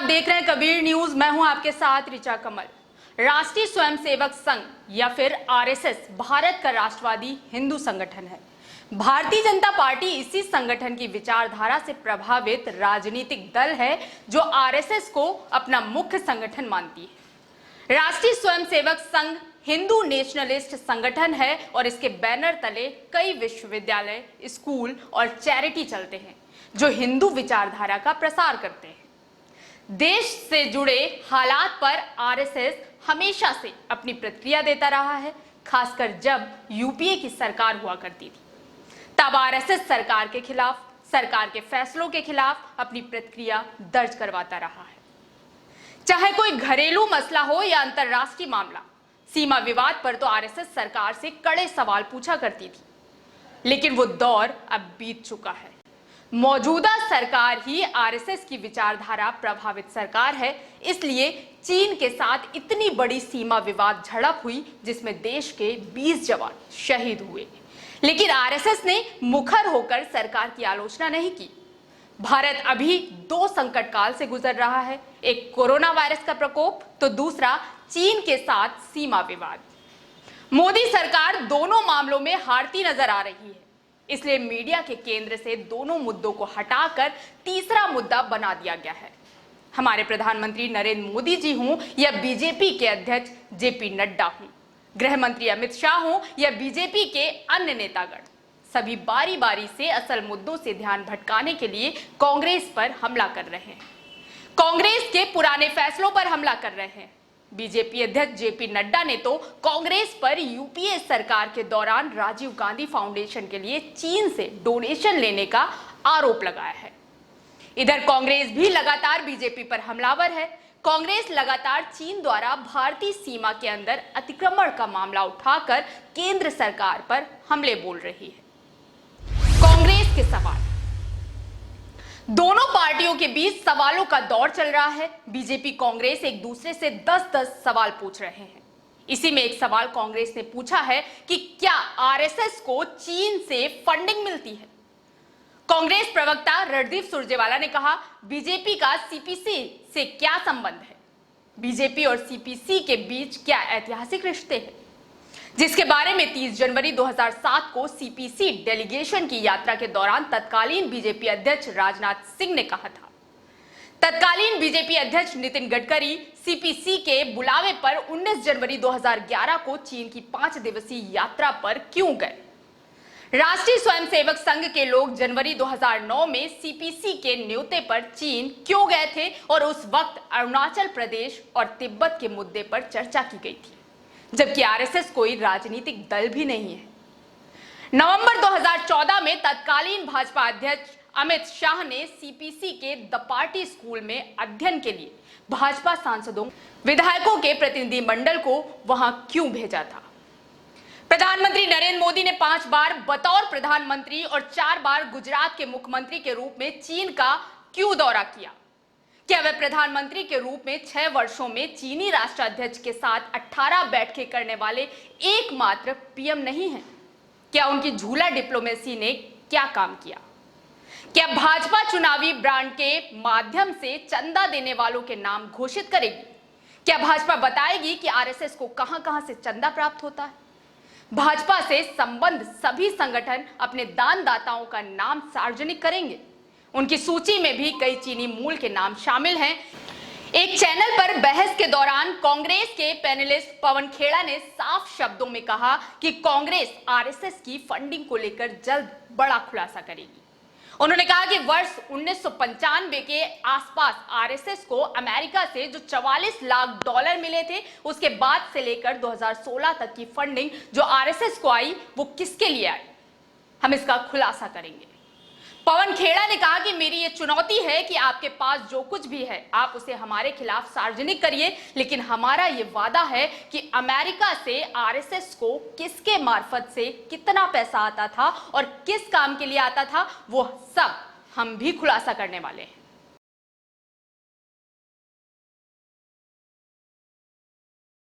देख रहे हैं कबीर न्यूज। मैं हूं आपके साथ ऋचा कमल। राष्ट्रीय स्वयंसेवक संघ या फिर आरएसएस भारत का राष्ट्रवादी हिंदू संगठन है। भारतीय जनता पार्टी इसी संगठन की विचारधारा से प्रभावित राजनीतिक दल है जो आरएसएस को अपना मुख्य संगठन मानती है। राष्ट्रीय स्वयंसेवक संघ हिंदू नेशनलिस्ट संगठन है और इसके बैनर तले कई विश्वविद्यालय, स्कूल और चैरिटी चलते हैं जो हिंदू विचारधारा का प्रसार करते हैं। देश से जुड़े हालात पर आरएसएस हमेशा से अपनी प्रतिक्रिया देता रहा है, खासकर जब यूपीए की सरकार हुआ करती थी। तब आरएसएस सरकार के खिलाफ, सरकार के फैसलों के खिलाफ अपनी प्रतिक्रिया दर्ज करवाता रहा है। चाहे कोई घरेलू मसला हो या अंतरराष्ट्रीय मामला, सीमा विवाद पर तो आरएसएस सरकार से कड़े सवाल पूछा करती थी। लेकिन वो दौर अब बीत चुका है। मौजूदा सरकार ही आरएसएस की विचारधारा प्रभावित सरकार है, इसलिए चीन के साथ इतनी बड़ी सीमा विवाद झड़प हुई जिसमें देश के 20 जवान शहीद हुए। लेकिन आरएसएस ने मुखर होकर सरकार की आलोचना नहीं की। भारत अभी 2 संकट काल से गुजर रहा है, एक कोरोना वायरस का प्रकोप तो दूसरा चीन के साथ सीमा विवाद। मोदी सरकार दोनों मामलों में हारती नजर आ रही है, इसलिए मीडिया के केंद्र से दोनों मुद्दों को हटाकर तीसरा मुद्दा बना दिया गया है। हमारे प्रधानमंत्री नरेंद्र मोदी जी हों या बीजेपी के अध्यक्ष जेपी नड्डा हों, गृह मंत्री अमित शाह हों या बीजेपी के अन्य नेतागण, सभी बारी बारी से असल मुद्दों से ध्यान भटकाने के लिए कांग्रेस पर हमला कर रहे हैं। कांग्रेस के पुराने फैसलों पर हमला कर रहे हैं। बीजेपी अध्यक्ष जेपी नड्डा ने तो कांग्रेस पर यूपीए सरकार के दौरान राजीव गांधी फाउंडेशन के लिए चीन से डोनेशन लेने का आरोप लगाया है। इधर कांग्रेस भी लगातार बीजेपी पर हमलावर है। कांग्रेस लगातार चीन द्वारा भारतीय सीमा के अंदर अतिक्रमण का मामला उठाकर केंद्र सरकार पर हमले बोल रही है। कांग्रेस के सवाल, दोनों पार्टियों के बीच सवालों का दौर चल रहा है। बीजेपी कांग्रेस एक दूसरे से 10-10 सवाल पूछ रहे हैं। इसी में एक सवाल कांग्रेस ने पूछा है कि क्या आरएसएस को चीन से फंडिंग मिलती है। कांग्रेस प्रवक्ता रणदीप सुरजेवाला ने कहा, बीजेपी का सीपीसी से क्या संबंध है, बीजेपी और सीपीसी के बीच क्या ऐतिहासिक रिश्ते हैं, जिसके बारे में 30 जनवरी 2007 को सीपीसी डेलीगेशन की यात्रा के दौरान तत्कालीन बीजेपी अध्यक्ष राजनाथ सिंह ने कहा था। तत्कालीन बीजेपी अध्यक्ष नितिन गडकरी सीपीसी के बुलावे पर 19 जनवरी 2011 को चीन की 5 दिवसीय यात्रा पर क्यों गए। राष्ट्रीय स्वयंसेवक संघ के लोग जनवरी 2009 में सीपीसी के न्योते पर चीन क्यों गए थे और उस वक्त अरुणाचल प्रदेश और तिब्बत के मुद्दे पर चर्चा की गई थी, जबकि आरएसएस कोई राजनीतिक दल भी नहीं है। नवंबर 2014 में तत्कालीन भाजपा अध्यक्ष अमित शाह ने सीपीसी के द पार्टी स्कूल में अध्ययन के लिए भाजपा सांसदों, विधायकों के प्रतिनिधिमंडल को वहां क्यों भेजा था। प्रधानमंत्री नरेंद्र मोदी ने 5 बार बतौर प्रधानमंत्री और 4 बार गुजरात के मुख्यमंत्री के रूप में चीन का क्यों दौरा किया। क्या वे प्रधानमंत्री के रूप में 6 वर्षों में चीनी राष्ट्राध्यक्ष के साथ 18 बैठकें करने वाले एकमात्र पीएम नहीं हैं? क्या उनकी झूला डिप्लोमेसी ने क्या काम किया? क्या भाजपा चुनावी ब्रांड के माध्यम से चंदा देने वालों के नाम घोषित करेगी? क्या भाजपा बताएगी कि आरएसएस को कहां-कहां से चंदा प्राप्त होता है? भाजपा से संबंध सभी संगठन अपने दानदाताओं का नाम सार्वजनिक करेंगे। उनकी सूची में भी कई चीनी मूल के नाम शामिल हैं। एक चैनल पर बहस के दौरान कांग्रेस के पैनलिस्ट पवन खेड़ा ने साफ शब्दों में कहा कि कांग्रेस आरएसएस की फंडिंग को लेकर जल्द बड़ा खुलासा करेगी। उन्होंने कहा कि वर्ष 1995 के आसपास आरएसएस को अमेरिका से जो $44 लाख मिले थे, उसके बाद से लेकर 2016 तक की फंडिंग जो आरएसएस को आई वो किसके लिए आई, हम इसका खुलासा करेंगे। पवन खेड़ा ने कहा कि मेरी ये चुनौती है कि आपके पास जो कुछ भी है आप उसे हमारे खिलाफ सार्वजनिक करिए, लेकिन हमारा ये वादा है कि अमेरिका से आरएसएस को किसके मार्फत से कितना पैसा आता था और किस काम के लिए आता था वो सब हम भी खुलासा करने वाले हैं।